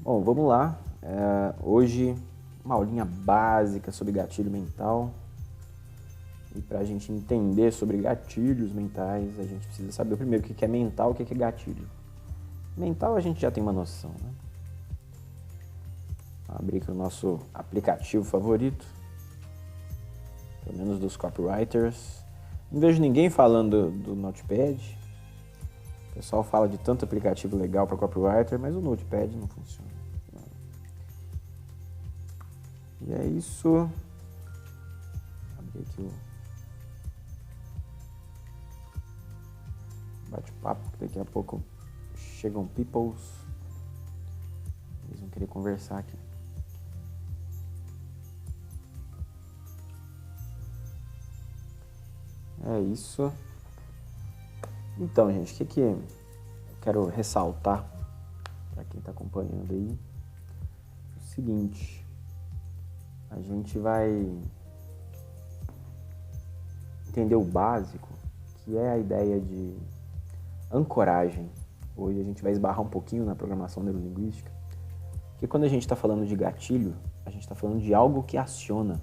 Bom, vamos lá. Hoje, uma aulinha básica sobre gatilho mental. E para a gente entender sobre gatilhos mentais, a gente precisa saber primeiro o que é mental e o que é gatilho. Mental a gente já tem uma noção, né? Vou abrir aqui o nosso aplicativo favorito, pelo menos dos copywriters. Não vejo ninguém falando do Notepad. O pessoal fala de tanto aplicativo legal para copywriter, mas o Notepad não funciona. E é isso. Vou abrir aqui o bate-papo, que daqui a pouco chegam peoples. Eles vão querer conversar aqui. É isso. Então, gente, o que eu quero ressaltar para quem está acompanhando aí? O seguinte, a gente vai entender o básico, que é a ideia de ancoragem. Hoje a gente vai esbarrar um pouquinho na programação neurolinguística, porque quando a gente está falando de gatilho, a gente está falando de algo que aciona.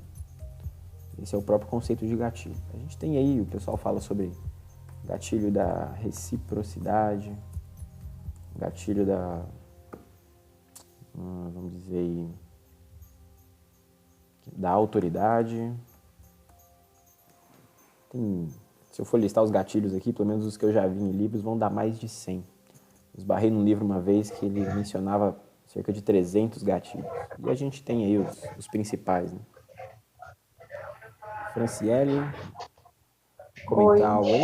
Esse é o próprio conceito de gatilho. A gente tem aí, o pessoal fala sobre gatilho da reciprocidade, gatilho da, vamos dizer aí, da autoridade. Se eu for listar os gatilhos aqui, pelo menos os que eu já vi em livros, vão dar mais de 100. Eu esbarrei num livro uma vez que ele mencionava cerca de 300 gatilhos. E a gente tem aí os principais, né? Franciele, comentar algo aí?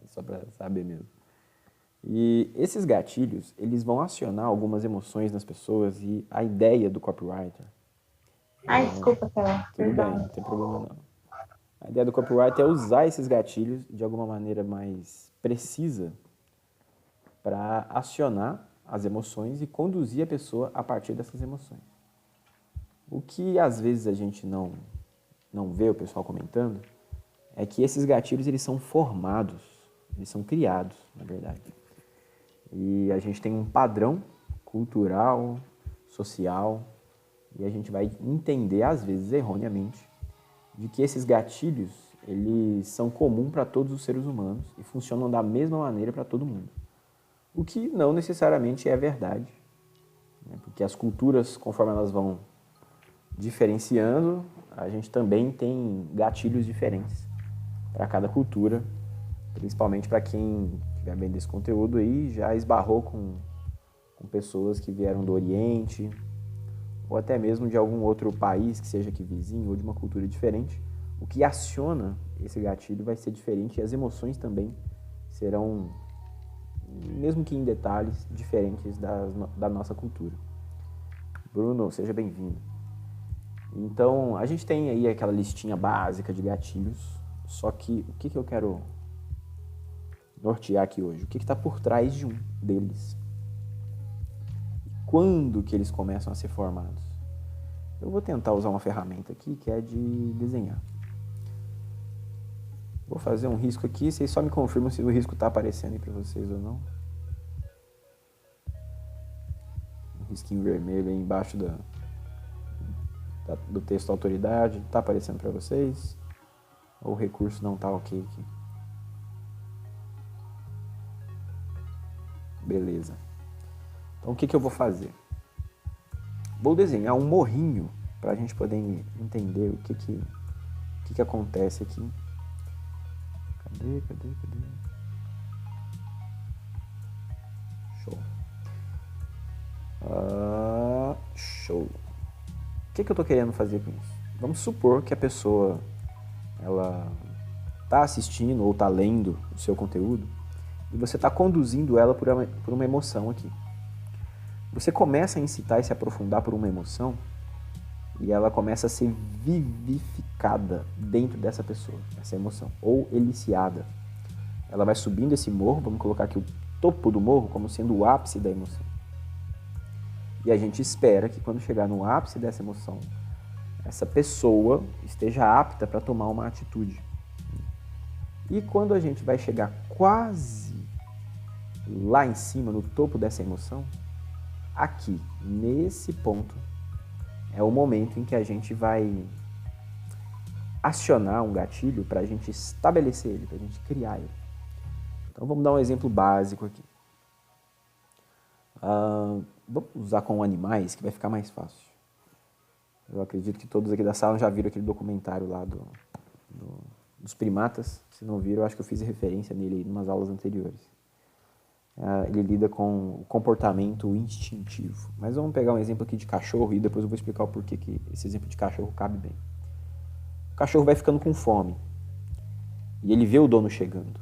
Só para saber mesmo. E esses gatilhos, eles vão acionar algumas emoções nas pessoas e a ideia do copywriter... Ai, desculpa, Tela. Tudo bem, não tem problema não. A ideia do copywriter é usar esses gatilhos de alguma maneira mais precisa para acionar as emoções e conduzir a pessoa a partir dessas emoções. O que às vezes a gente não vê o pessoal comentando é que esses gatilhos eles são formados, eles são criados, na verdade. E a gente tem um padrão cultural, social, e a gente vai entender, às vezes erroneamente, de que esses gatilhos eles são comuns para todos os seres humanos e funcionam da mesma maneira para todo mundo. O que não necessariamente é verdade, né? Porque as culturas, conforme elas vão diferenciando, a gente também tem gatilhos diferentes para cada cultura, principalmente para quem estiver vendo esse conteúdo aí, já esbarrou com pessoas que vieram do Oriente, ou até mesmo de algum outro país que seja aqui vizinho, ou de uma cultura diferente. O que aciona esse gatilho vai ser diferente e as emoções também serão, mesmo que em detalhes, diferentes da nossa cultura. Bruno, seja bem-vindo. Então, a gente tem aí aquela listinha básica de gatilhos, só que o que eu quero nortear aqui hoje? O que está por trás de um deles? Quando que eles começam a ser formados? Eu vou tentar usar uma ferramenta aqui que é de desenhar. Vou fazer um risco aqui, vocês só me confirmam se o risco está aparecendo aí para vocês ou não. Um risquinho vermelho aí embaixo do texto autoridade. Está aparecendo para vocês? Ou o recurso não está ok aqui? Beleza. Então o que eu vou fazer? Vou desenhar um morrinho para a gente poder entender o que acontece aqui. Cadê? Show. Show. O que eu estou querendo fazer com isso? Vamos supor que a pessoa ela está assistindo ou está lendo o seu conteúdo e você está conduzindo ela por uma emoção aqui. Você começa a incitar e se aprofundar por uma emoção e ela começa a ser vivificada dentro dessa pessoa, essa emoção, ou eliciada. Ela vai subindo esse morro, vamos colocar aqui o topo do morro como sendo o ápice da emoção. E a gente espera que quando chegar no ápice dessa emoção, essa pessoa esteja apta para tomar uma atitude. E quando a gente vai chegar quase lá em cima, no topo dessa emoção, aqui, nesse ponto, é o momento em que a gente vai acionar um gatilho para a gente estabelecer ele, para a gente criar ele. Então vamos dar um exemplo básico aqui. Vamos usar com animais, que vai ficar mais fácil. Eu acredito que todos aqui da sala já viram aquele documentário lá dos primatas. Se não viram, eu acho que eu fiz referência nele em umas aulas anteriores. Ele lida com o comportamento instintivo. Mas vamos pegar um exemplo aqui de cachorro e depois eu vou explicar o porquê que esse exemplo de cachorro cabe bem. O cachorro vai ficando com fome e ele vê o dono chegando.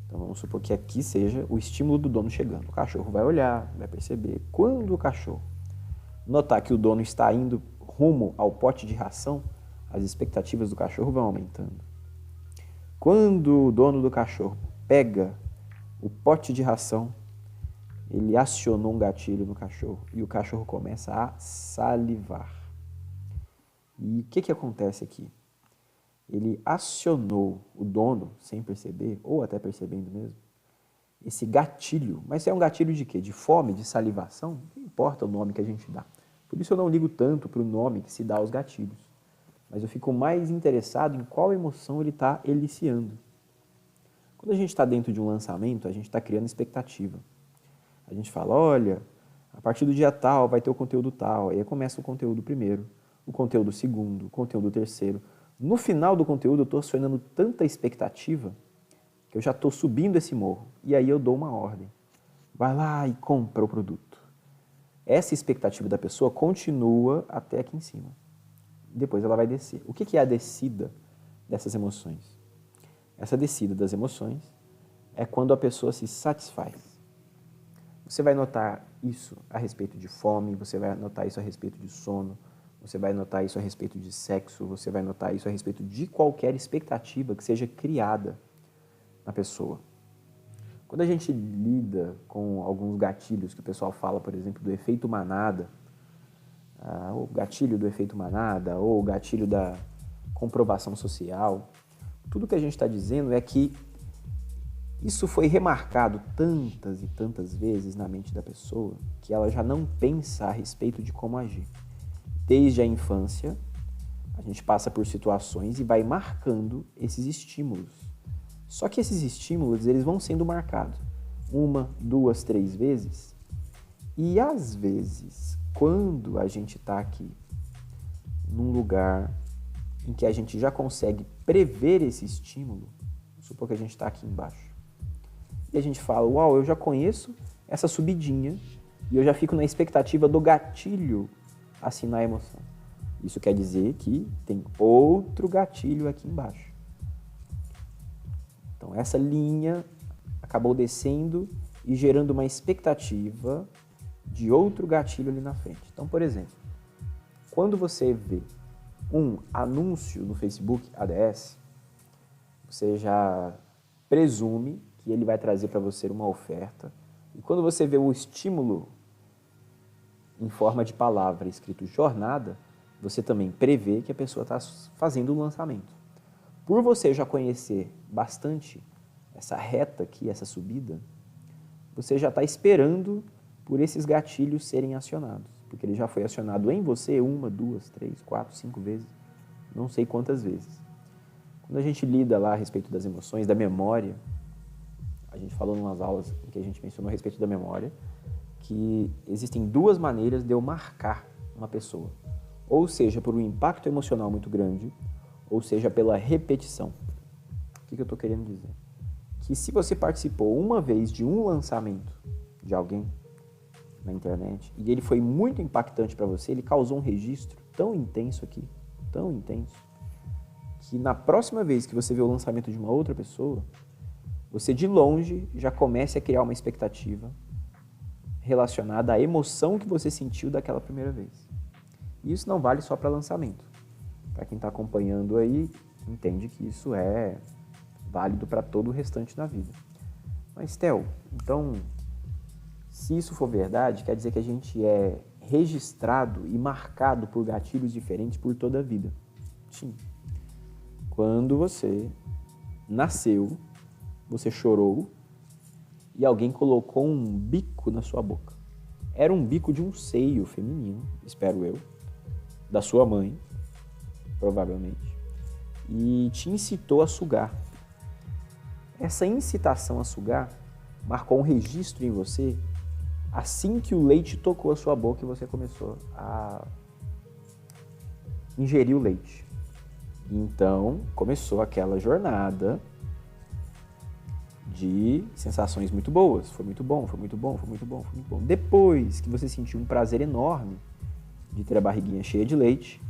Então vamos supor que aqui seja o estímulo do dono chegando. O cachorro vai olhar, vai perceber. Quando o cachorro notar que o dono está indo rumo ao pote de ração, as expectativas do cachorro vão aumentando. Quando o dono do cachorro pega o pote de ração, ele acionou um gatilho no cachorro e o cachorro começa a salivar. E o que acontece aqui? Ele acionou o dono, sem perceber, ou até percebendo mesmo, esse gatilho. Mas é um gatilho de quê? De fome, de salivação? Não importa o nome que a gente dá. Por isso eu não ligo tanto para o nome que se dá aos gatilhos. Mas eu fico mais interessado em qual emoção ele está eliciando. Quando a gente está dentro de um lançamento, a gente está criando expectativa. A gente fala, olha, a partir do dia tal vai ter o conteúdo tal. Aí começa o conteúdo primeiro, o conteúdo segundo, o conteúdo terceiro. No final do conteúdo eu estou acionando tanta expectativa que eu já estou subindo esse morro. E aí eu dou uma ordem. Vai lá e compra o produto. Essa expectativa da pessoa continua até aqui em cima. Depois ela vai descer. O que é a descida dessas emoções? Essa descida das emoções é quando a pessoa se satisfaz. Você vai notar isso a respeito de fome, você vai notar isso a respeito de sono, você vai notar isso a respeito de sexo, você vai notar isso a respeito de qualquer expectativa que seja criada na pessoa. Quando a gente lida com alguns gatilhos que o pessoal fala, por exemplo, do efeito manada, o gatilho do efeito manada, ou o gatilho da comprovação social, tudo que a gente está dizendo é que isso foi remarcado tantas e tantas vezes na mente da pessoa que ela já não pensa a respeito de como agir. Desde a infância, a gente passa por situações e vai marcando esses estímulos. Só que esses estímulos, eles vão sendo marcados 1, 2, 3 vezes. E às vezes, quando a gente está aqui num lugar em que a gente já consegue prever esse estímulo, vamos supor que a gente está aqui embaixo, e a gente fala, uau, eu já conheço essa subidinha e eu já fico na expectativa do gatilho assinar a emoção. Isso quer dizer que tem outro gatilho aqui embaixo. Então essa linha acabou descendo e gerando uma expectativa de outro gatilho ali na frente. Então, por exemplo, quando você vê um anúncio no Facebook ADS, você já presume que ele vai trazer para você uma oferta. E quando você vê o estímulo em forma de palavra escrito jornada, você também prevê que a pessoa está fazendo um lançamento. Por você já conhecer bastante essa reta aqui, essa subida, você já está esperando por esses gatilhos serem acionados. Porque ele já foi acionado em você 1, 2, 3, 4, 5 vezes, não sei quantas vezes. Quando a gente lida lá a respeito das emoções, da memória, a gente falou em umas aulas em que a gente mencionou a respeito da memória, que existem 2 maneiras de eu marcar uma pessoa. Ou seja, por um impacto emocional muito grande, ou seja, pela repetição. O que eu estou querendo dizer? Que se você participou uma vez de um lançamento de alguém na internet, e ele foi muito impactante para você, ele causou um registro tão intenso aqui, tão intenso, que na próxima vez que você vê o lançamento de uma outra pessoa, você de longe já comece a criar uma expectativa relacionada à emoção que você sentiu daquela primeira vez. E isso não vale só para lançamento. Para quem está acompanhando aí, entende que isso é válido para todo o restante da vida. Mas, Theo, então, se isso for verdade, quer dizer que a gente é registrado e marcado por gatilhos diferentes por toda a vida. Sim. Quando você nasceu, você chorou e alguém colocou um bico na sua boca. Era um bico de um seio feminino, espero eu, da sua mãe, provavelmente, e te incitou a sugar. Essa incitação a sugar marcou um registro em você assim que o leite tocou a sua boca e você começou a ingerir o leite. Então, começou aquela jornada de sensações muito boas. Foi muito bom, foi muito bom, foi muito bom, foi muito bom. Depois que você sentiu um prazer enorme de ter a barriguinha cheia de leite,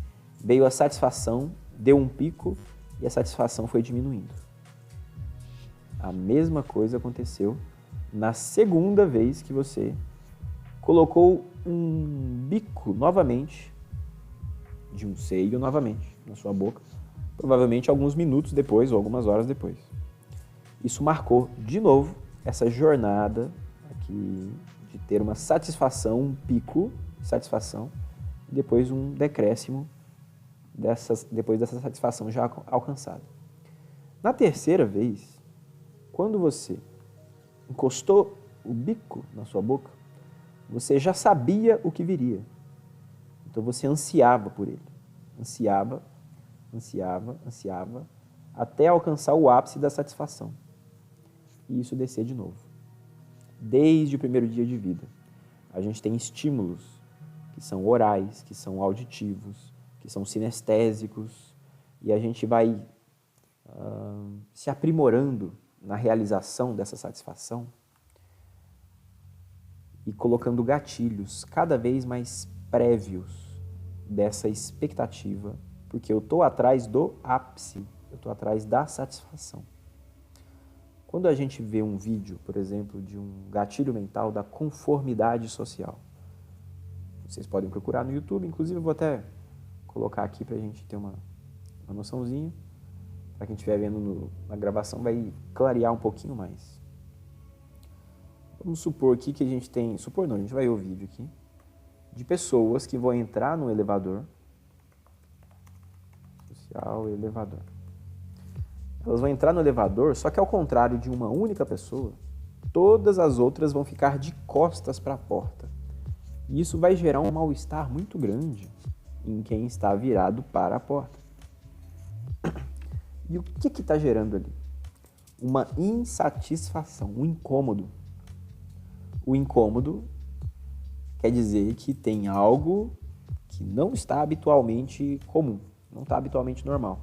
veio a satisfação, deu um pico e a satisfação foi diminuindo. A mesma coisa aconteceu na segunda vez que você colocou um bico novamente, de um seio novamente, na sua boca, provavelmente alguns minutos depois ou algumas horas depois. Isso marcou, de novo, essa jornada aqui de ter uma satisfação, um pico de satisfação, e depois um decréscimo depois dessa satisfação já alcançada. Na terceira vez, quando você encostou o bico na sua boca, você já sabia o que viria. Então você ansiava por ele. Ansiava, até alcançar o ápice da satisfação. E isso descer de novo. Desde o primeiro dia de vida, a gente tem estímulos que são orais, que são auditivos, que são sinestésicos, e a gente vai se aprimorando na realização dessa satisfação e colocando gatilhos cada vez mais prévios dessa expectativa, porque eu estou atrás do ápice, eu estou atrás da satisfação. Quando a gente vê um vídeo, por exemplo, de um gatilho mental da conformidade social, vocês podem procurar no YouTube, inclusive eu vou até colocar aqui para a gente ter uma noçãozinha, para quem estiver vendo na gravação vai clarear um pouquinho mais. Vamos supor aqui que a gente tem, supor não, a gente vai ver o vídeo aqui, de pessoas que vão entrar no elevador, social, elevador. Elas vão entrar no elevador, só que ao contrário de uma única pessoa, todas as outras vão ficar de costas para a porta. E isso vai gerar um mal-estar muito grande em quem está virado para a porta. E o que está gerando ali? Uma insatisfação, um incômodo. O incômodo quer dizer que tem algo que não está habitualmente comum, não está habitualmente normal.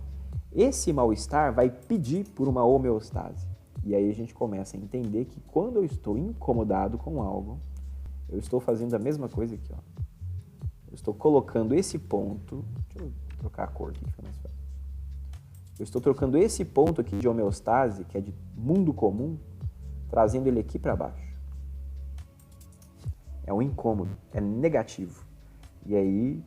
Esse mal-estar vai pedir por uma homeostase. E aí a gente começa a entender que quando eu estou incomodado com algo, eu estou fazendo a mesma coisa aqui, ó. Eu estou colocando esse ponto, deixa eu trocar a cor aqui, fica mais fácil. Eu estou trocando esse ponto aqui de homeostase, que é de mundo comum, trazendo ele aqui para baixo. É um incômodo, é negativo. E aí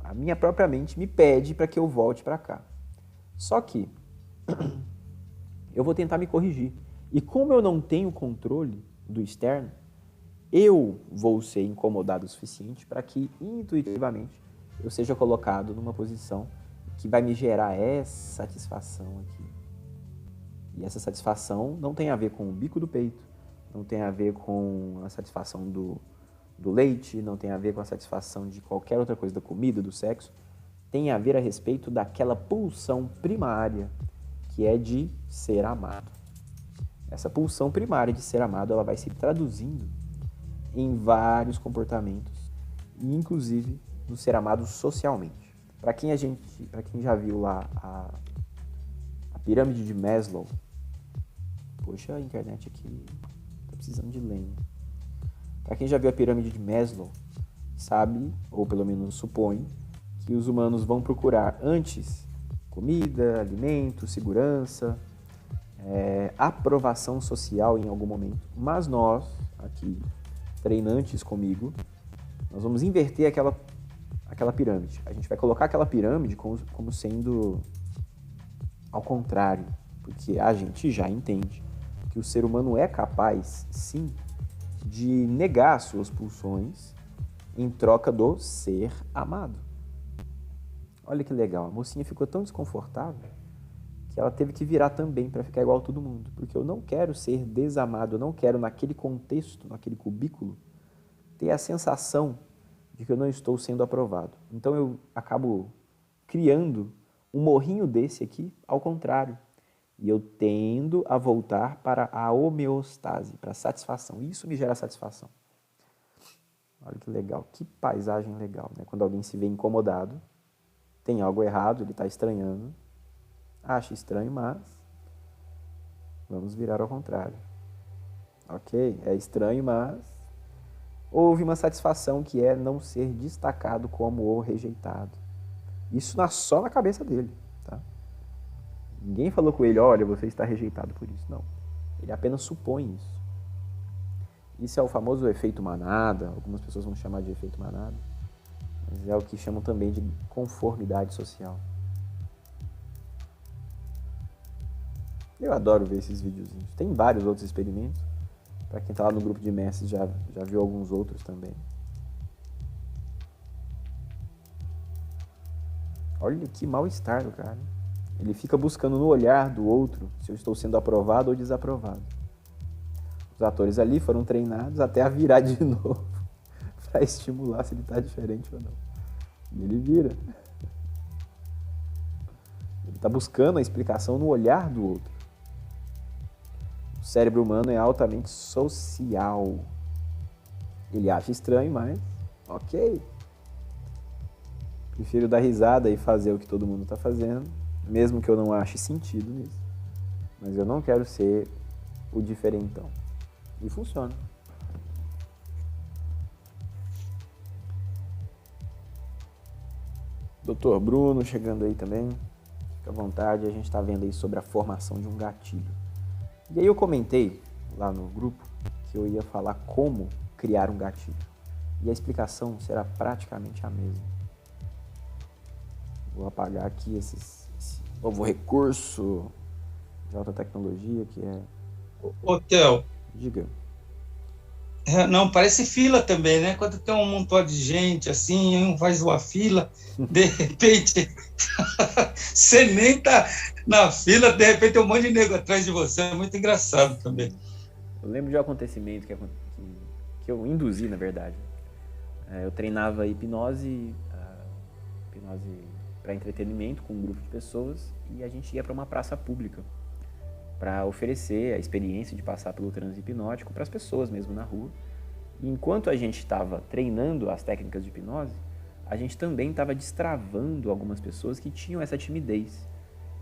a minha própria mente me pede para que eu volte para cá. Só que eu vou tentar me corrigir. E como eu não tenho controle do externo, eu vou ser incomodado o suficiente para que, intuitivamente, eu seja colocado numa posição que vai me gerar essa satisfação aqui. E essa satisfação não tem a ver com o bico do peito, não tem a ver com a satisfação do leite, não tem a ver com a satisfação de qualquer outra coisa, da comida, do sexo. Tem a ver a respeito daquela pulsão primária que é de ser amado. Essa pulsão primária de ser amado, ela vai se traduzindo em vários comportamentos, e inclusive no ser amado socialmente. Para quem já viu lá a pirâmide de Maslow, poxa, a internet aqui tá precisando de lenha. Para quem já viu a pirâmide de Maslow, sabe, ou pelo menos supõe, que os humanos vão procurar antes comida, alimento, segurança, aprovação social em algum momento. Mas nós, aqui, treinantes comigo, nós vamos inverter aquela pirâmide. A gente vai colocar aquela pirâmide como sendo ao contrário, porque a gente já entende que o ser humano é capaz, sim, de negar suas pulsões em troca do ser amado. Olha que legal, a mocinha ficou tão desconfortável que ela teve que virar também para ficar igual a todo mundo. Porque eu não quero ser desamado, eu não quero, naquele contexto, naquele cubículo, ter a sensação de que eu não estou sendo aprovado. Então eu acabo criando um morrinho desse aqui, ao contrário. E eu tendo a voltar para a homeostase, para a satisfação. Isso me gera satisfação. Olha que legal, que paisagem legal, né? Quando alguém se vê incomodado, tem algo errado, ele está estranhando, acha estranho, mas vamos virar ao contrário. Ok, é estranho, mas houve uma satisfação que é não ser destacado como o rejeitado. Isso só na cabeça dele, tá? Ninguém falou com ele, olha, você está rejeitado por isso. Não, ele apenas supõe isso. Isso é o famoso efeito manada, algumas pessoas vão chamar de efeito manada, mas é o que chamam também de conformidade social. Eu adoro ver esses videozinhos. Tem vários outros experimentos. Para quem está lá no grupo de mestres já viu alguns outros também. Olha que mal-estar do cara. Ele fica buscando no olhar do outro se eu estou sendo aprovado ou desaprovado. Os atores ali foram treinados até a virar de novo para estimular se ele está diferente ou não. E ele vira. Ele está buscando a explicação no olhar do outro. O cérebro humano é altamente social. Ele acha estranho, mas ok. Prefiro dar risada e fazer o que todo mundo está fazendo, mesmo que eu não ache sentido nisso. Mas eu não quero ser o diferentão. E funciona. Doutor Bruno chegando aí também. Fica à vontade, a gente está vendo aí sobre a formação de um gatilho. E aí eu comentei lá no grupo que eu ia falar como criar um gatilho. E a explicação será praticamente a mesma. Vou apagar aqui esse novo recurso de alta tecnologia que é... Ô, Theo. Diga. Não, parece fila também, né? Quando tem um montão de gente assim, um faz uma fila, de repente você nem tá na fila, de repente tem um monte de nego atrás de você, é muito engraçado também. Eu lembro de um acontecimento que eu induzi, na verdade. Eu treinava hipnose para entretenimento com um grupo de pessoas e a gente ia para uma praça pública para oferecer a experiência de passar pelo transe hipnótico para as pessoas mesmo na rua. E enquanto a gente estava treinando as técnicas de hipnose, a gente também estava destravando algumas pessoas que tinham essa timidez.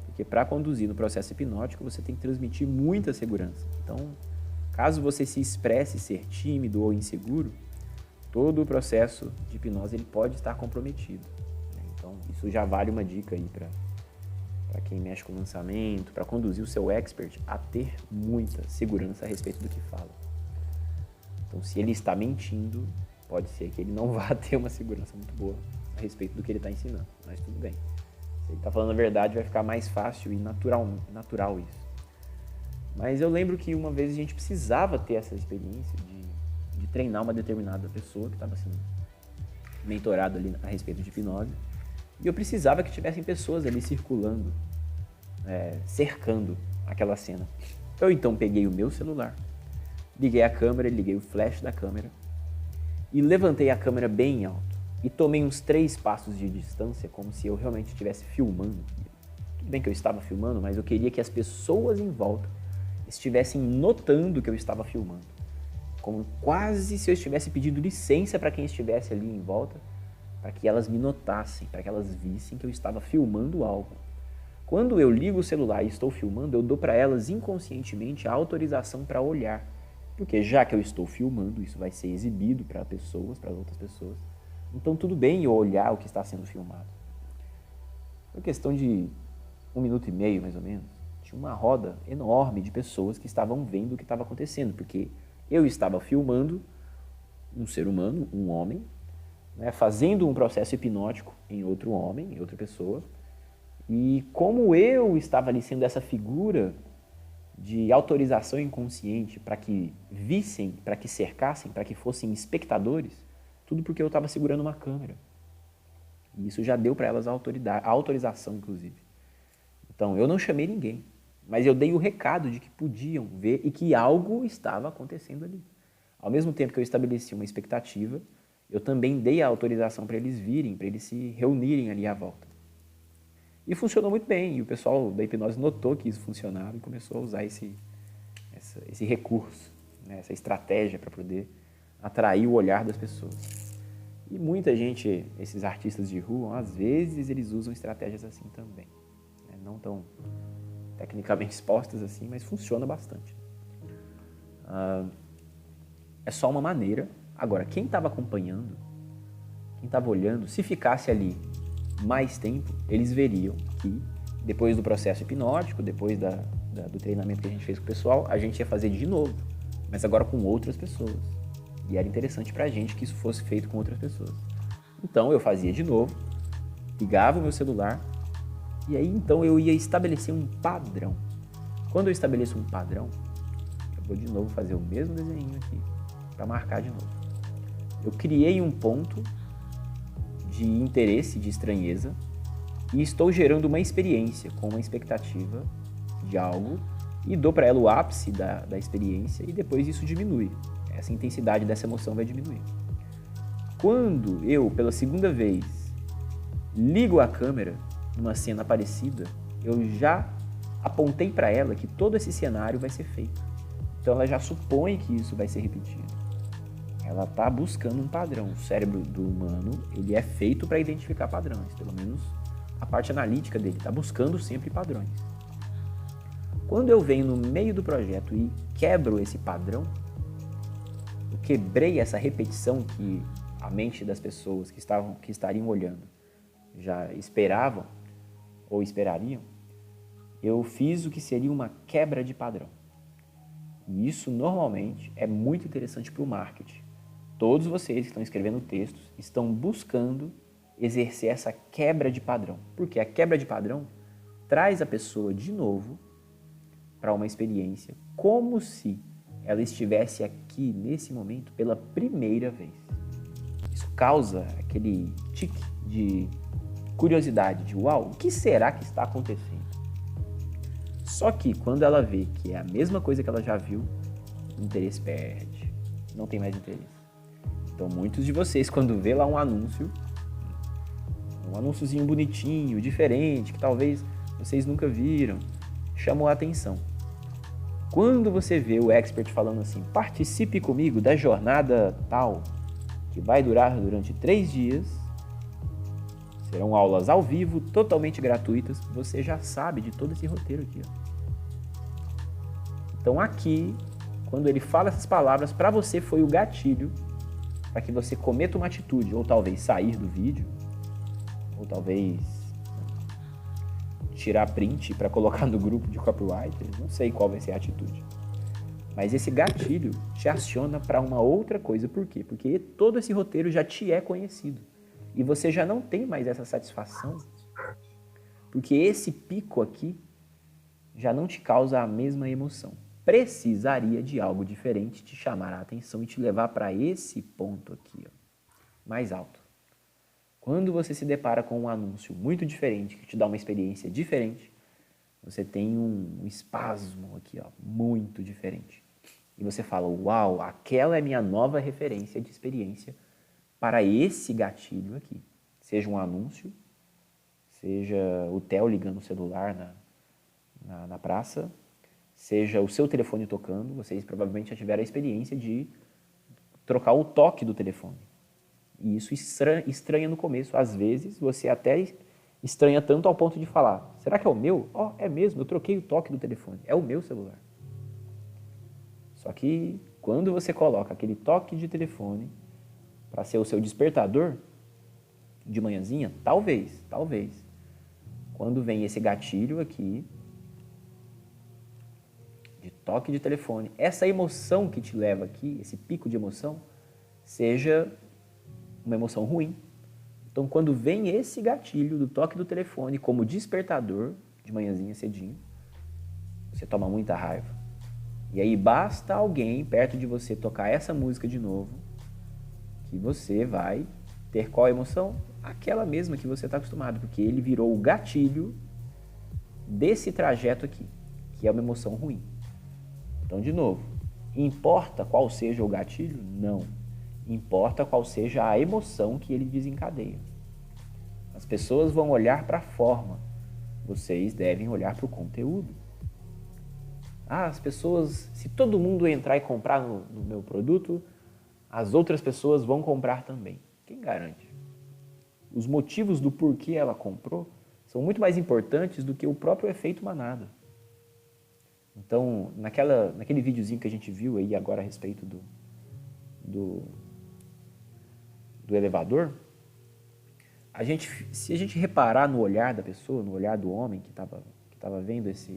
Porque para conduzir no processo hipnótico, você tem que transmitir muita segurança. Então, caso você se expresse ser tímido ou inseguro, todo o processo de hipnose ele pode estar comprometido. Então, isso já vale uma dica aí para quem mexe com lançamento, para conduzir o seu expert a ter muita segurança a respeito do que fala. Então, se ele está mentindo, pode ser que ele não vá ter uma segurança muito boa a respeito do que ele está ensinando, mas tudo bem. Se ele está falando a verdade, vai ficar mais fácil e natural isso. Mas eu lembro que uma vez a gente precisava ter essa experiência de treinar uma determinada pessoa que estava sendo mentorada ali a respeito de hipnose. E eu precisava que tivessem pessoas ali circulando, cercando aquela cena. Eu então peguei o meu celular, liguei a câmera, liguei o flash da câmera e levantei a câmera bem alto e tomei uns 3 passos de distância, como se eu realmente estivesse filmando. Tudo bem que eu estava filmando, mas eu queria que as pessoas em volta estivessem notando que eu estava filmando. Como quase se eu estivesse pedindo licença para quem estivesse ali em volta, para que elas me notassem, para que elas vissem que eu estava filmando algo. Quando eu ligo o celular e estou filmando, eu dou para elas inconscientemente a autorização para olhar. Porque já que eu estou filmando, isso vai ser exibido para pessoas, para outras pessoas. Então tudo bem eu olhar o que está sendo filmado. Foi questão de 1 minuto e meio, mais ou menos. Tinha uma roda enorme de pessoas que estavam vendo o que estava acontecendo, porque eu estava filmando um ser humano, um homem, fazendo um processo hipnótico em outro homem, em outra pessoa. E como eu estava ali sendo essa figura de autorização inconsciente para que vissem, para que cercassem, para que fossem espectadores, tudo porque eu estava segurando uma câmera. E isso já deu para elas a autorização, inclusive. Então, eu não chamei ninguém, mas eu dei o recado de que podiam ver e que algo estava acontecendo ali. Ao mesmo tempo que eu estabeleci uma expectativa, eu também dei a autorização para eles virem, para eles se reunirem ali à volta. E funcionou muito bem, e o pessoal da hipnose notou que isso funcionava e começou a usar esse recurso, né, essa estratégia para poder atrair o olhar das pessoas. E muita gente, esses artistas de rua, às vezes eles usam estratégias assim também, né, não tão tecnicamente expostas assim, mas funciona bastante. É só uma maneira. Agora, quem estava acompanhando, quem estava olhando, se ficasse ali mais tempo, eles veriam que depois do processo hipnótico, depois do treinamento que a gente fez com o pessoal, a gente ia fazer de novo, mas agora com outras pessoas. E era interessante pra gente que isso fosse feito com outras pessoas. Então eu fazia de novo, ligava o meu celular, e aí então eu ia estabelecer um padrão. Quando eu estabeleço um padrão, eu vou de novo fazer o mesmo desenho aqui, para marcar de novo. Eu criei um ponto de interesse, de estranheza, e estou gerando uma experiência com uma expectativa de algo e dou para ela o ápice da experiência e depois isso diminui. Essa intensidade dessa emoção vai diminuir. Quando eu, pela segunda vez, ligo a câmera numa cena parecida, eu já apontei para ela que todo esse cenário vai ser feito. Então ela já supõe que isso vai ser repetido. Ela está buscando um padrão. O cérebro do humano, ele é feito para identificar padrões, pelo menos a parte analítica dele está buscando sempre padrões. Quando eu venho no meio do projeto e quebro esse padrão, eu quebrei essa repetição que a mente das pessoas que estariam olhando já esperavam ou esperariam, eu fiz o que seria uma quebra de padrão. E isso normalmente é muito interessante para o marketing. Todos vocês que estão escrevendo textos estão buscando exercer essa quebra de padrão. Porque a quebra de padrão traz a pessoa de novo para uma experiência como se ela estivesse aqui nesse momento pela primeira vez. Isso causa aquele tique de curiosidade, de uau, o que será que está acontecendo? Só que quando ela vê que é a mesma coisa que ela já viu, o interesse perde, não tem mais interesse. Então muitos de vocês, quando vê lá um anúnciozinho bonitinho, diferente, que talvez vocês nunca viram, chamou a atenção. Quando você vê o expert falando assim, participe comigo da jornada tal, que vai durar durante 3 dias, serão aulas ao vivo, totalmente gratuitas, você já sabe de todo esse roteiro aqui. Ó. Então aqui, quando ele fala essas palavras, para você foi o gatilho para que você cometa uma atitude, ou talvez sair do vídeo, ou talvez tirar print para colocar no grupo de copywriters, não sei qual vai ser a atitude. Mas esse gatilho te aciona para uma outra coisa. Por quê? Porque todo esse roteiro já te é conhecido. E você já não tem mais essa satisfação, porque esse pico aqui já não te causa a mesma emoção. Precisaria de algo diferente te chamar a atenção e te levar para esse ponto aqui, ó, mais alto. Quando você se depara com um anúncio muito diferente, que te dá uma experiência diferente, você tem um espasmo aqui, ó, muito diferente. E você fala, uau, aquela é minha nova referência de experiência para esse gatilho aqui. Seja um anúncio, seja o Theo ligando o celular na praça, seja o seu telefone tocando, vocês provavelmente já tiveram a experiência de trocar o toque do telefone. E isso estranha no começo. Às vezes, você até estranha tanto ao ponto de falar, será que é o meu? Ó, é mesmo, eu troquei o toque do telefone. É o meu celular. Só que quando você coloca aquele toque de telefone para ser o seu despertador de manhãzinha, talvez, quando vem esse gatilho aqui, de toque de telefone, essa emoção que te leva aqui, esse pico de emoção, seja uma emoção ruim. Então, quando vem esse gatilho do toque do telefone como despertador, de manhãzinha cedinho, você toma muita raiva. E aí basta alguém perto de você tocar essa música de novo, que você vai ter qual emoção? Aquela mesma que você está acostumado, porque ele virou o gatilho desse trajeto aqui, que é uma emoção ruim. Então, de novo, importa qual seja o gatilho? Não. Importa qual seja a emoção que ele desencadeia. As pessoas vão olhar para a forma, vocês devem olhar para o conteúdo. As pessoas, se todo mundo entrar e comprar no meu produto, as outras pessoas vão comprar também. Quem garante? Os motivos do porquê ela comprou são muito mais importantes do que o próprio efeito manada. Então, naquele videozinho que a gente viu aí agora a respeito do elevador, se a gente reparar no olhar da pessoa, no olhar do homem que estava vendo essa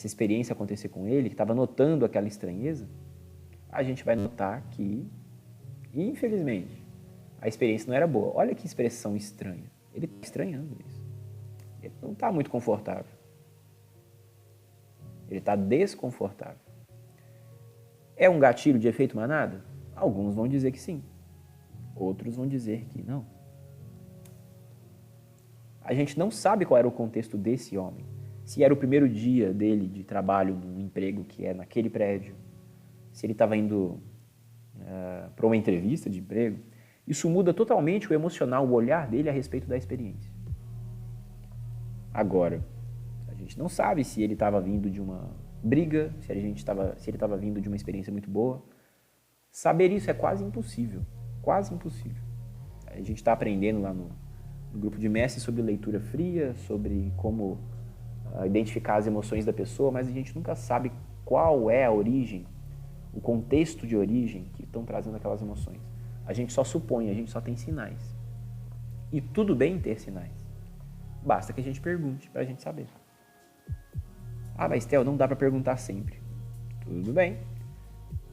experiência acontecer com ele, que estava notando aquela estranheza, a gente vai notar que, infelizmente, a experiência não era boa. Olha que expressão estranha. Ele está estranhando isso. Ele não está muito confortável. Ele está desconfortável. É um gatilho de efeito manada? Alguns vão dizer que sim. Outros vão dizer que não. A gente não sabe qual era o contexto desse homem. Se era o primeiro dia dele de trabalho no emprego que é naquele prédio, se ele estava indo para uma entrevista de emprego. Isso muda totalmente o emocional, o olhar dele a respeito da experiência. Agora, a gente não sabe se ele estava vindo de uma briga, se ele estava vindo de uma experiência muito boa. Saber isso é quase impossível. Quase impossível. A gente está aprendendo lá no grupo de mestres sobre leitura fria, sobre como identificar as emoções da pessoa, mas a gente nunca sabe qual é a origem, o contexto de origem que estão trazendo aquelas emoções. A gente só supõe, a gente só tem sinais. E tudo bem ter sinais. Basta que a gente pergunte para a gente saber. Mas Theo, não dá para perguntar sempre. Tudo bem.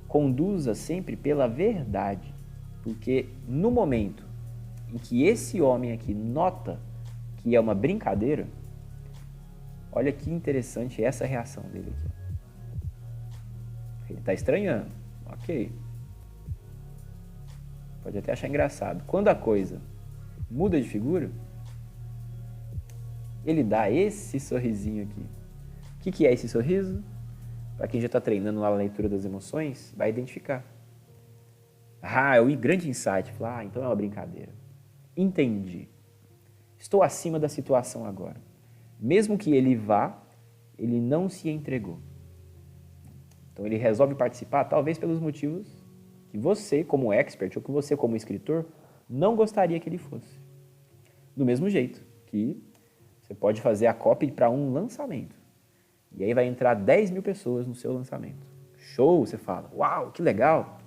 Conduza sempre pela verdade. Porque no momento em que esse homem aqui nota que é uma brincadeira, olha que interessante essa reação dele aqui. Ele está estranhando. Ok. Pode até achar engraçado. Quando a coisa muda de figura, ele dá esse sorrisinho aqui. O que é esse sorriso? Para quem já está treinando lá a leitura das emoções, vai identificar. É o grande insight. Então é uma brincadeira. Entendi. Estou acima da situação agora. Mesmo que ele vá, ele não se entregou. Então ele resolve participar, talvez pelos motivos que você, como expert, ou que você, como escritor, não gostaria que ele fosse. Do mesmo jeito que você pode fazer a copy para um lançamento. E aí vai entrar 10 mil pessoas no seu lançamento. Show, você fala. Uau, que legal.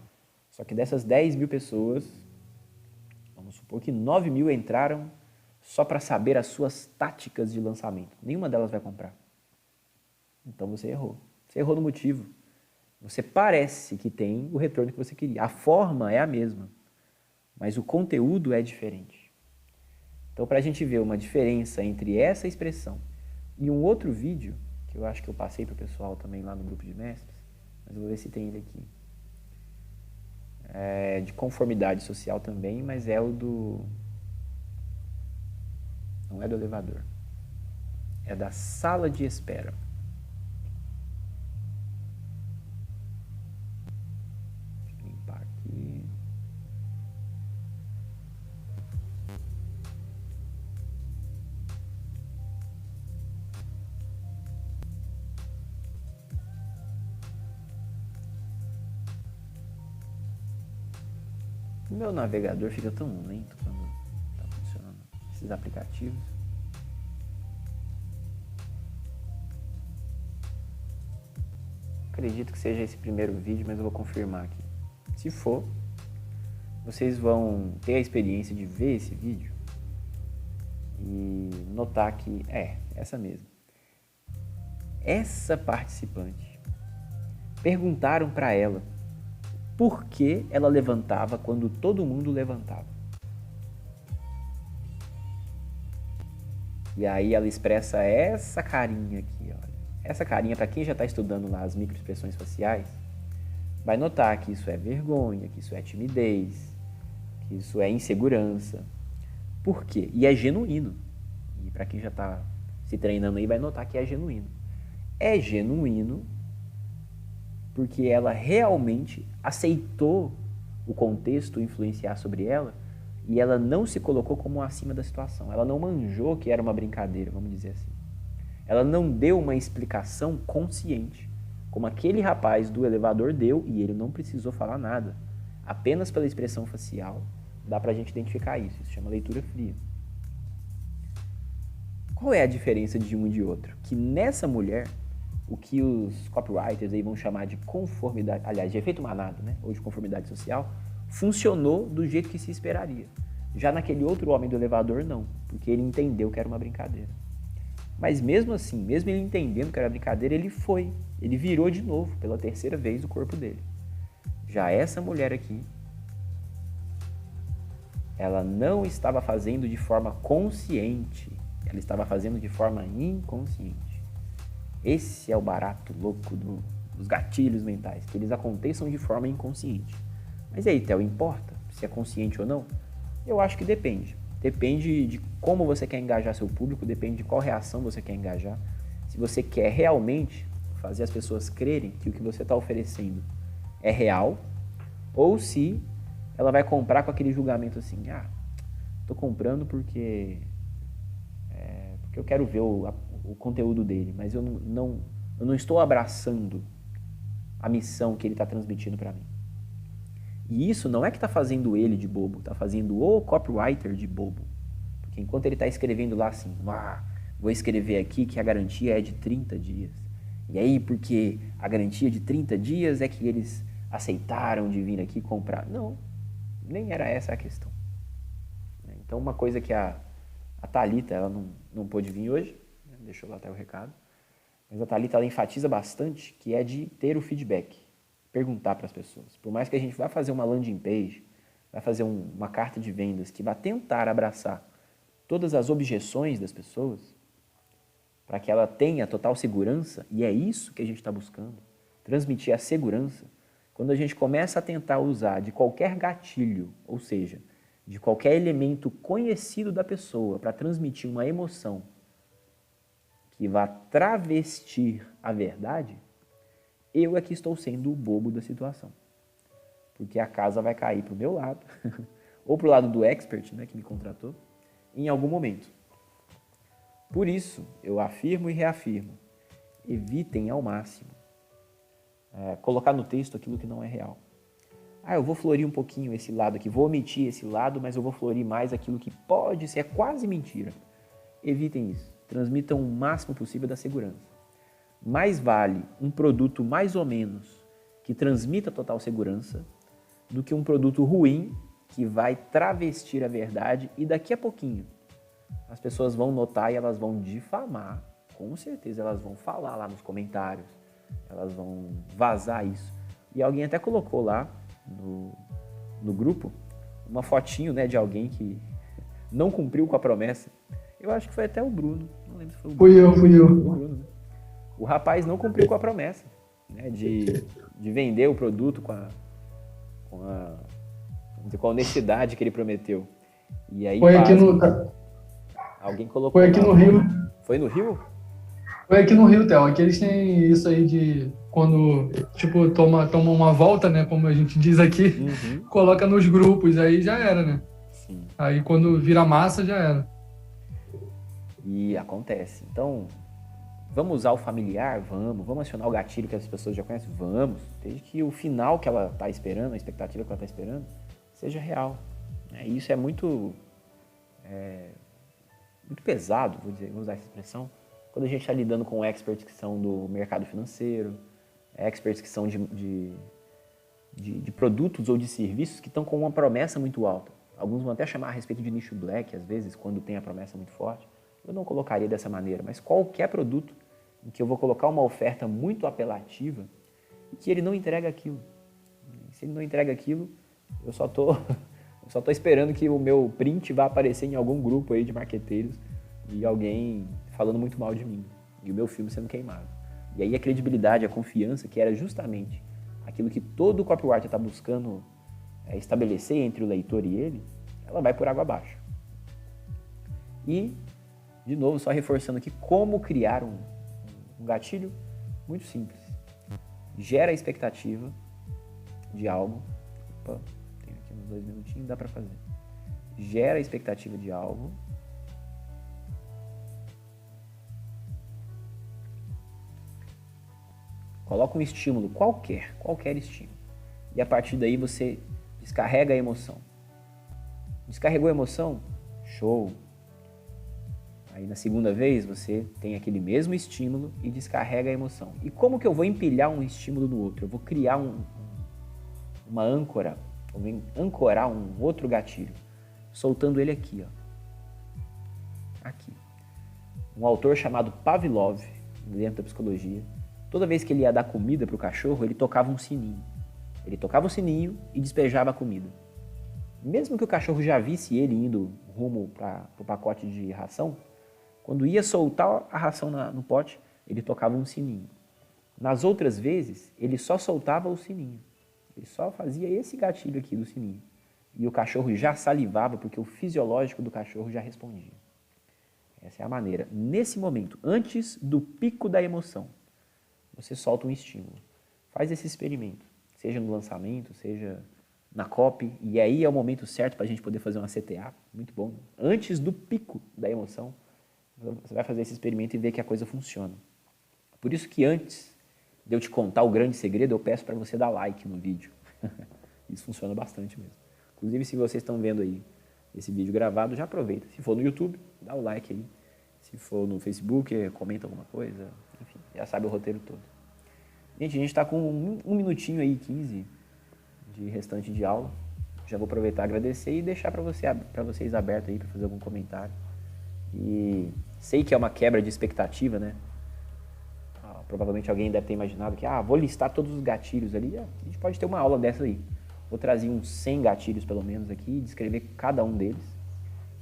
Só que dessas 10 mil pessoas, vamos supor que 9 mil entraram só para saber as suas táticas de lançamento. Nenhuma delas vai comprar. Então você errou. Você errou no motivo. Você parece que tem o retorno que você queria. A forma é a mesma, mas o conteúdo é diferente. Então, para a gente ver uma diferença entre essa expressão e um outro vídeo, que eu acho que eu passei para o pessoal também lá no grupo de mestres, mas eu vou ver se tem ele aqui. É de conformidade social também, mas é o do... Não é do elevador. É da sala de espera. Deixa eu limpar aqui. O meu navegador fica tão lento quando está funcionando esses aplicativos. Acredito que seja esse primeiro vídeo, mas eu vou confirmar aqui. Se for, vocês vão ter a experiência de ver esse vídeo e notar que essa mesmo. Essa participante, perguntaram para ela por que ela levantava quando todo mundo levantava. E aí ela expressa essa carinha aqui, olha. Essa carinha, para quem já está estudando lá as microexpressões faciais, vai notar que isso é vergonha, que isso é timidez, que isso é insegurança. Por quê? E é genuíno. E para quem já está se treinando aí, vai notar que é genuíno. É genuíno porque ela realmente aceitou o contexto influenciar sobre ela e ela não se colocou como acima da situação. Ela não manjou que era uma brincadeira, vamos dizer assim. Ela não deu uma explicação consciente, como aquele rapaz do elevador deu, e ele não precisou falar nada. Apenas pela expressão facial dá pra gente identificar isso. Isso chama leitura fria. Qual é a diferença de um e de outro? Que nessa mulher, o que os copywriters aí vão chamar de conformidade, aliás, de efeito manada, né? Ou de conformidade social, funcionou do jeito que se esperaria. Já naquele outro homem do elevador, não, porque ele entendeu que era uma brincadeira. Mas mesmo assim, mesmo ele entendendo que era brincadeira, ele virou de novo, pela terceira vez, o corpo dele. Já essa mulher aqui, ela não estava fazendo de forma consciente, ela estava fazendo de forma inconsciente. Esse é o barato louco dos gatilhos mentais, que eles aconteçam de forma inconsciente. Mas e aí, Theo, importa se é consciente ou não? Eu acho que depende. Depende de como você quer engajar seu público, depende de qual reação você quer engajar. Se você quer realmente fazer as pessoas crerem que o que você está oferecendo é real, ou se ela vai comprar com aquele julgamento assim, tô comprando porque eu quero ver o conteúdo dele, mas eu não estou abraçando a missão que ele está transmitindo para mim. E isso não é que está fazendo ele de bobo, está fazendo o copywriter de bobo. Porque enquanto ele está escrevendo lá assim, vou escrever aqui que a garantia é de 30 dias. E aí, porque a garantia de 30 dias é que eles aceitaram de vir aqui comprar. Não, nem era essa a questão. Então, uma coisa que a Thalita, ela não pôde vir hoje, deixou lá até o recado, mas a Thalita, ela enfatiza bastante que é de ter o feedback. Perguntar para as pessoas. Por mais que a gente vá fazer uma landing page, vai fazer uma carta de vendas que vai tentar abraçar todas as objeções das pessoas, para que ela tenha total segurança, e é isso que a gente está buscando, transmitir a segurança. Quando a gente começa a tentar usar de qualquer gatilho, ou seja, de qualquer elemento conhecido da pessoa para transmitir uma emoção que vá travestir a verdade, eu é que estou sendo o bobo da situação. Porque a casa vai cair para o meu lado, ou para o lado do expert, né, que me contratou, em algum momento. Por isso, eu afirmo e reafirmo, evitem ao máximo colocar no texto aquilo que não é real. Eu vou florir um pouquinho esse lado aqui, vou omitir esse lado, mas eu vou florir mais aquilo que pode ser quase mentira. Evitem isso. Transmitam o máximo possível da segurança. Mais vale um produto mais ou menos que transmita total segurança do que um produto ruim que vai travestir a verdade e daqui a pouquinho as pessoas vão notar e elas vão difamar, com certeza elas vão falar lá nos comentários, elas vão vazar isso. E alguém até colocou lá no grupo uma fotinho, né, de alguém que não cumpriu com a promessa. Eu acho que foi até o Bruno, não lembro se foi o Bruno. Fui eu. O Bruno, né? O rapaz não cumpriu com a promessa, né, de vender o produto com a honestidade que ele prometeu. E aí, Foi aqui alguém colocou. Foi aqui no Rio. Foi no Rio? Foi aqui no Rio, Theo. Aqui eles têm isso aí de quando, tipo, toma uma volta, né, como a gente diz aqui, coloca nos grupos, aí já era, né? Sim. Aí quando vira massa, já era. E acontece. Então, vamos usar o familiar? Vamos acionar o gatilho que as pessoas já conhecem? Vamos. Desde que o final que ela está esperando, a expectativa que ela está esperando, seja real. E isso é muito pesado, vou usar essa expressão, quando a gente está lidando com experts que são do mercado financeiro, experts que são de produtos ou de serviços que estão com uma promessa muito alta. Alguns vão até chamar a respeito de nicho black, às vezes, quando tem a promessa muito forte. Eu não colocaria dessa maneira, mas qualquer produto em que eu vou colocar uma oferta muito apelativa e que ele não entrega aquilo. Se ele não entrega aquilo, eu só tô esperando que o meu print vá aparecer em algum grupo aí de marqueteiros e alguém falando muito mal de mim e o meu filme sendo queimado. E aí a credibilidade, a confiança, que era justamente aquilo que todo copywriter está buscando estabelecer entre o leitor e ele, ela vai por água abaixo. E De novo, só reforçando aqui como criar um gatilho muito simples. Gera a expectativa de algo. Opa, tem aqui uns 2 minutinhos, dá para fazer. Gera a expectativa de algo. Coloca um estímulo qualquer estímulo. E a partir daí você descarrega a emoção. Descarregou a emoção? Show! Aí na segunda vez você tem aquele mesmo estímulo e descarrega a emoção. E como que eu vou empilhar um estímulo no outro? Eu vou criar uma âncora, eu vou ancorar um outro gatilho, soltando ele aqui, ó. Aqui. Um autor chamado Pavlov, dentro da psicologia, toda vez que ele ia dar comida para o cachorro, ele tocava um sininho. Ele tocava o sininho e despejava a comida. Mesmo que o cachorro já visse ele indo rumo para o pacote de ração, quando ia soltar a ração no pote, ele tocava um sininho. Nas outras vezes, ele só soltava o sininho. Ele só fazia esse gatilho aqui do sininho. E o cachorro já salivava, porque o fisiológico do cachorro já respondia. Essa é a maneira. Nesse momento, antes do pico da emoção, você solta um estímulo. Faz esse experimento, seja no lançamento, seja na copy, e aí é o momento certo para a gente poder fazer uma CTA, muito bom. Antes do pico da emoção, você vai fazer esse experimento e ver que a coisa funciona. Por isso que antes de eu te contar o grande segredo, eu peço para você dar like no vídeo. Isso funciona bastante mesmo. Inclusive, se vocês estão vendo aí esse vídeo gravado, já aproveita. Se for no YouTube, dá o like aí. Se for no Facebook, comenta alguma coisa. Enfim, já sabe o roteiro todo. Gente, a gente está com um minutinho aí, 15 de restante de aula. Já vou aproveitar e agradecer e deixar para vocês aberto aí para fazer algum comentário. E sei que é uma quebra de expectativa, né? Provavelmente alguém deve ter imaginado que, vou listar todos os gatilhos ali. A gente pode ter uma aula dessa aí. Vou trazer uns 100 gatilhos pelo menos aqui, descrever cada um deles.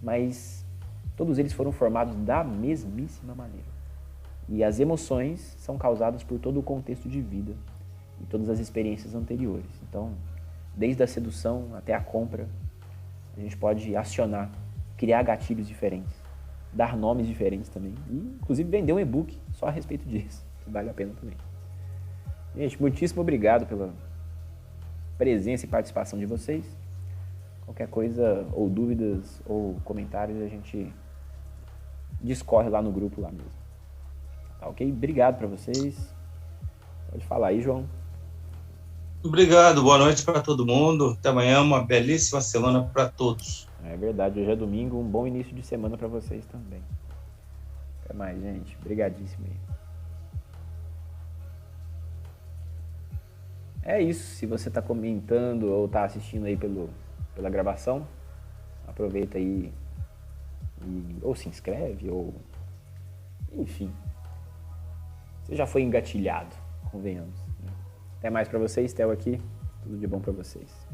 Mas todos eles foram formados da mesmíssima maneira. E as emoções são causadas por todo o contexto de vida e todas as experiências anteriores. Então, desde a sedução até a compra, a gente pode acionar, criar gatilhos diferentes, dar nomes diferentes também e, inclusive, vender um e-book só a respeito disso, que vale a pena também. Gente, muitíssimo obrigado pela presença e participação de vocês. Qualquer coisa, ou dúvidas, ou comentários, a gente discorre lá no grupo lá mesmo. Tá ok? Obrigado para vocês. Pode falar aí, João. Obrigado, boa noite para todo mundo. Até amanhã, uma belíssima semana para todos. É verdade, hoje é domingo, um bom início de semana para vocês também. Até mais, gente. Obrigadíssimo aí. É isso, se você está comentando ou está assistindo aí pela gravação, aproveita aí ou se inscreve, ou enfim, você já foi engatilhado, convenhamos, né? Até mais para vocês, Theo aqui, tudo de bom para vocês.